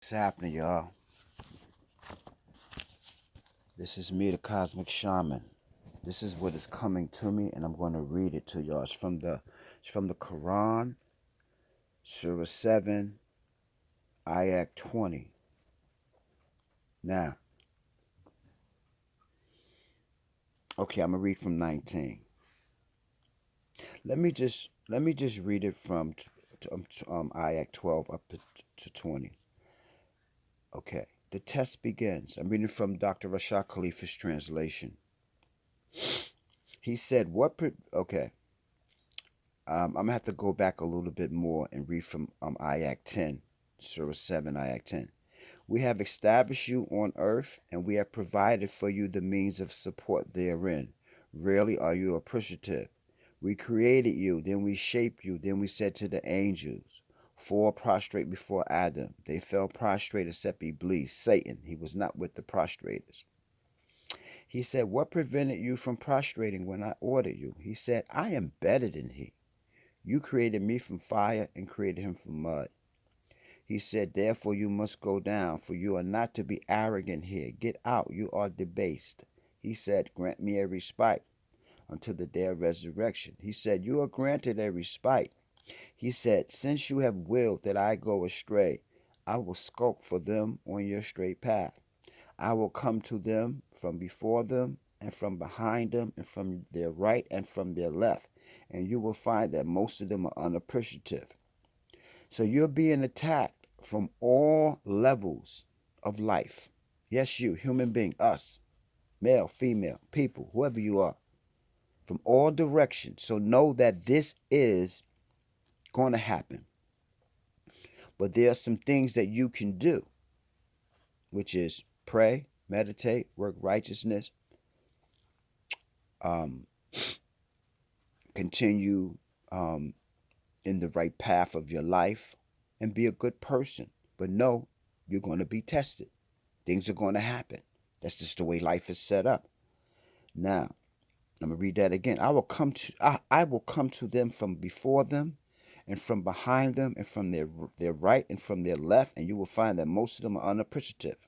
What's happening, y'all? This is me, the Cosmic Shaman. This is what is coming to me, and I'm going to read it to y'all. It's from the Quran, Surah 7, Ayat 20. Now, okay, I'm gonna read from 19. Let me just read it from Ayat 12 up to 20. Okay, the test begins. I'm reading from Dr. Rashad Khalifa's translation. He said, Okay, I'm gonna have to go back a little bit more and read from Ayat 10, Surah 7, Ayat 10. We have established you on earth, and we have provided for you the means of support therein. Rarely are you appreciative. We created you, then we shaped you, then we said to the angels, fall prostrate before Adam. They fell prostrate except Iblis, Satan. He was not with the prostrators. He said, what prevented you from prostrating when I ordered you? He said, I am better than he. You created me from fire and created him from mud. He said, therefore you must go down, for you are not to be arrogant here. Get out, you are debased. He said, grant me a respite until the day of resurrection. He said, you are granted a respite. He said, since you have willed that I go astray, I will skulk for them on your straight path. I will come to them from before them and from behind them and from their right and from their left, and you will find that most of them are unappreciative. So you're being attacked from all levels of life. Yes, you, human being, us, male, female, people, whoever you are, from all directions. So know that this is going to happen. But there are some things that you can do, which is pray, meditate, work righteousness, um, continue in the right path of your life, and be a good person. But know you're going to be tested. Things are going to happen. That's just the way life is set up. Now, I'm gonna read that again. I will come to them from before them, and from behind them, and from their right and from their left, and you will find that most of them are unappreciative.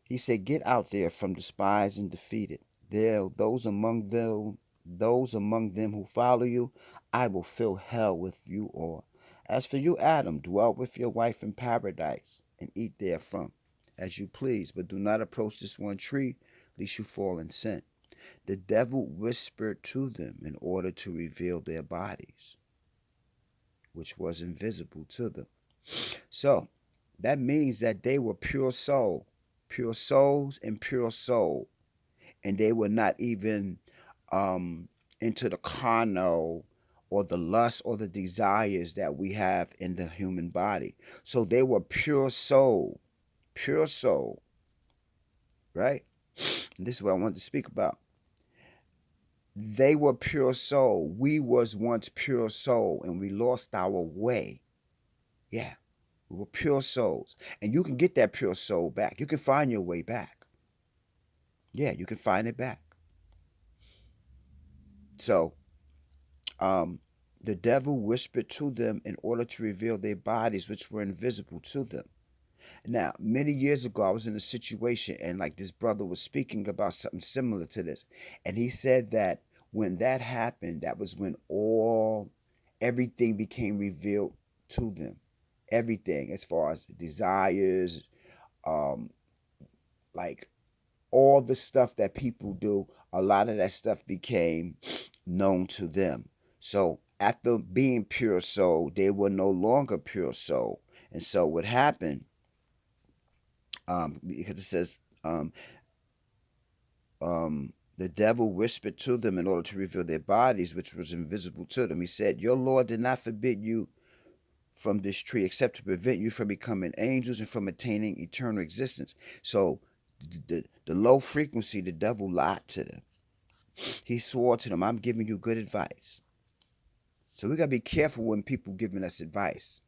He said, "Get out there from despised and defeated. There, those among them who follow you, I will fill hell with you all. As for you, Adam, dwell with your wife in paradise and eat therefrom, as you please, but do not approach this one tree, lest you fall in sin." The devil whispered to them in order to reveal their bodies, which was invisible to them. So that means that they were pure souls and pure soul, and they were not even into the carnal or the lust or the desires that we have in the human body. So they were pure soul, right? And this is what I wanted to speak about. They were pure soul. We was once pure soul, and we lost our way. Yeah, we were pure souls, and you can get that pure soul back. You can find your way back. Yeah, you can find it back. So, um, the devil whispered to them in order to reveal their bodies, which were invisible to them. Now, many years ago, I was in a situation, and like this brother was speaking about something similar to this, and he said that when that happened, that was when everything became revealed to them. Everything, as far as desires, um, like all the stuff that people do, a lot of that stuff became known to them. So after being pure soul, they were no longer pure soul. And so what happened, because it says, the devil whispered to them in order to reveal their bodies, which was invisible to them. He said, your Lord did not forbid you from this tree except to prevent you from becoming angels and from attaining eternal existence. So the low frequency, the devil lied to them. He swore to them, I'm giving you good advice. So we got to be careful when people giving us advice.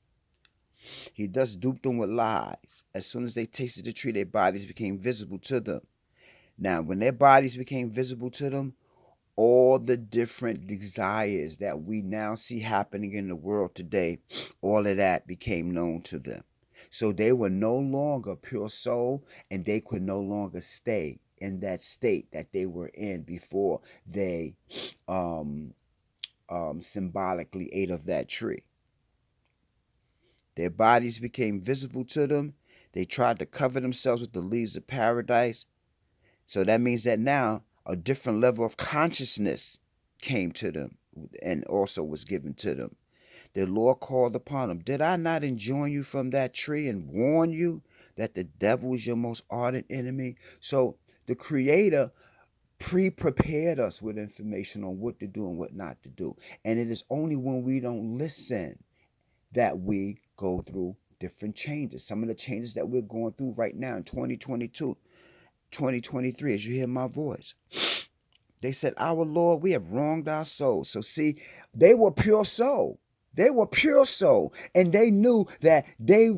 He thus duped them with lies. As soon as they tasted the tree, their bodies became visible to them. Now, when their bodies became visible to them, all the different desires that we now see happening in the world today, all of that became known to them. So they were no longer pure soul, and they could no longer stay in that state that they were in before they um, symbolically ate of that tree. Their bodies became visible to them. They tried to cover themselves with the leaves of paradise. So that means that now a different level of consciousness came to them and also was given to them. The Lord called upon them. Did I not enjoin you from that tree and warn you that the devil is your most ardent enemy? So the Creator pre-prepared us with information on what to do and what not to do. And it is only when we don't listen that we go through different changes. Some of the changes that we're going through right now in 2022, 2023, as you hear my voice. They said, Our Lord, we have wronged our souls. So see, they were pure soul. They were pure soul. And they knew that they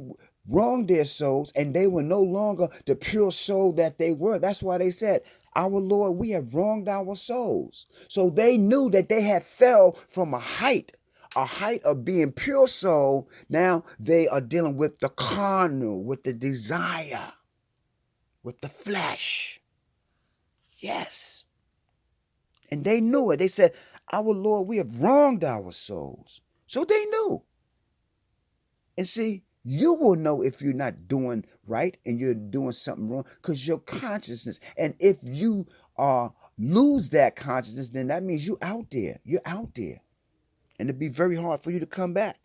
wronged their souls and they were no longer the pure soul that they were. That's why they said, Our Lord, we have wronged our souls. So they knew that they had fell from a height of being pure soul. Now they are dealing with the carnal, with the desire, with the flesh. Yes. And they knew it. They said, Our Lord, we have wronged our souls. So they knew. And see, you will know if you're not doing right and you're doing something wrong because your consciousness. And if you lose that consciousness, then that means you're out there. You're out there. And it'd be very hard for you to come back.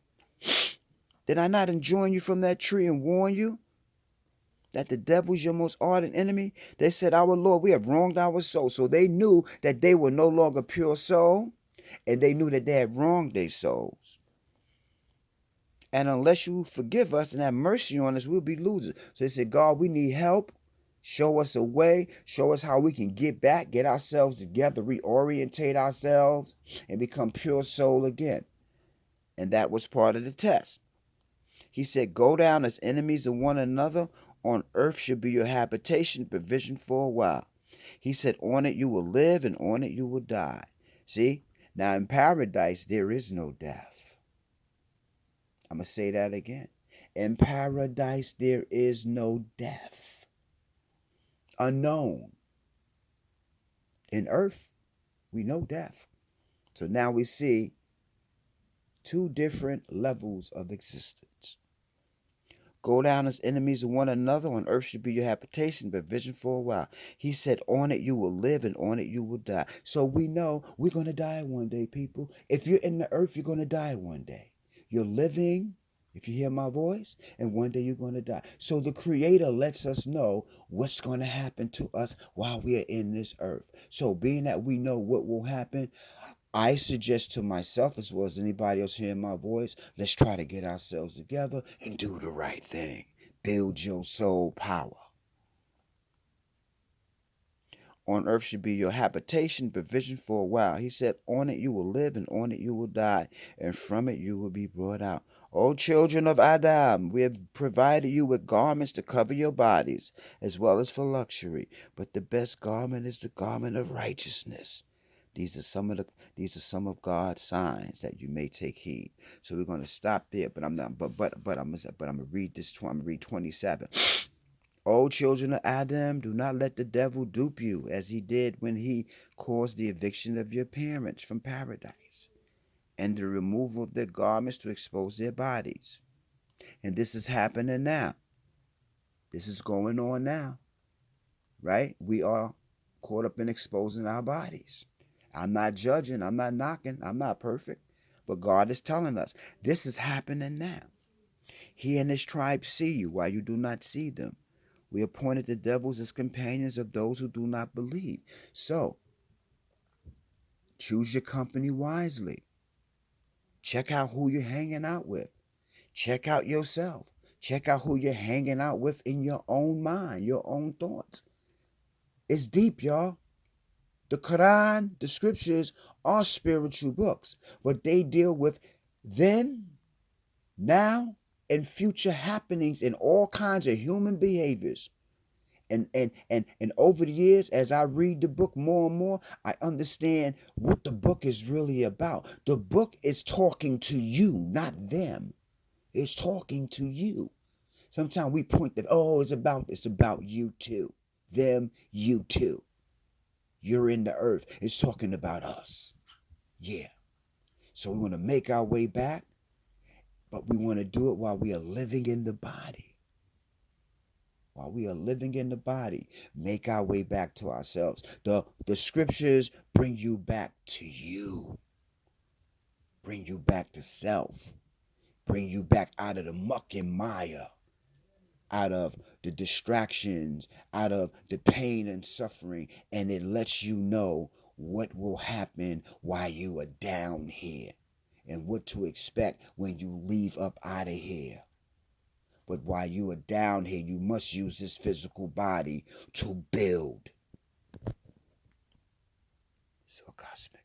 Did I not enjoin you from that tree and warn you that the devil is your most ardent enemy? They said, Our Lord, we have wronged our soul. So they knew that they were no longer pure soul, and they knew that they had wronged their souls. And unless you forgive us and have mercy on us, we'll be losers. So they said, God, we need help. Show us a way. Show us how we can get back, get ourselves together, reorientate ourselves, and become pure soul again. And that was part of the test. He said, Go down as enemies of one another. On earth should be your habitation, provision for a while. He said, On it you will live, and on it you will die. See? Now in paradise, there is no death. I'm going to say that again. In paradise, there is no death. Unknown. In earth, we know death. So now we see two different levels of existence. Go down as enemies of one another. On earth should be your habitation, provision for a while. He said, On it you will live, and on it you will die. So we know we're going to die one day, people. If you're in the earth, you're going to die one day. You're living, if you hear my voice, and one day you're going to die. So the Creator lets us know what's going to happen to us while we are in this earth. So being that we know what will happen, I suggest to myself, as well as anybody else hearing my voice, let's try to get ourselves together and do the right thing. Build your soul power. On earth should be your habitation, provision for a while. He said, On it you will live, and on it you will die, and from it you will be brought out. O children of Adam, we have provided you with garments to cover your bodies, as well as for luxury. But the best garment is the garment of righteousness. These are some of God's signs that you may take heed. So we're going to stop there, but I'm not. But I'm gonna read this. I'm gonna read 27. O children of Adam, do not let the devil dupe you as he did when he caused the eviction of your parents from paradise and the removal of their garments to expose their bodies. And this is happening now. This is going on now, right? We are caught up in exposing our bodies. I'm not judging. I'm not knocking. I'm not perfect. But God is telling us this is happening now. He and his tribe see you while you do not see them. We appointed the devils as companions of those who do not believe. So, choose your company wisely. Check out who you're hanging out with. Check out yourself. Check out who you're hanging out with in your own mind, your own thoughts. It's deep, y'all. The Quran, the scriptures are spiritual books, but they deal with then, now, and future happenings in all kinds of human behaviors. And over the years, as I read the book more and more, I understand what the book is really about. The book is talking to you, not them. It's talking to you. Sometimes we point that, oh, it's about you too. Them, you too. You're in the earth. It's talking about us. Yeah. So we want to make our way back, but we want to do it while we are living in the body. While we are living in the body, make our way back to ourselves. The scriptures bring you back to you. Bring you back to self. Bring you back out of the muck and mire, out of the distractions, out of the pain and suffering, and it lets you know what will happen while you are down here and what to expect when you leave up out of here. But while you are down here, you must use this physical body to build. So cosmic.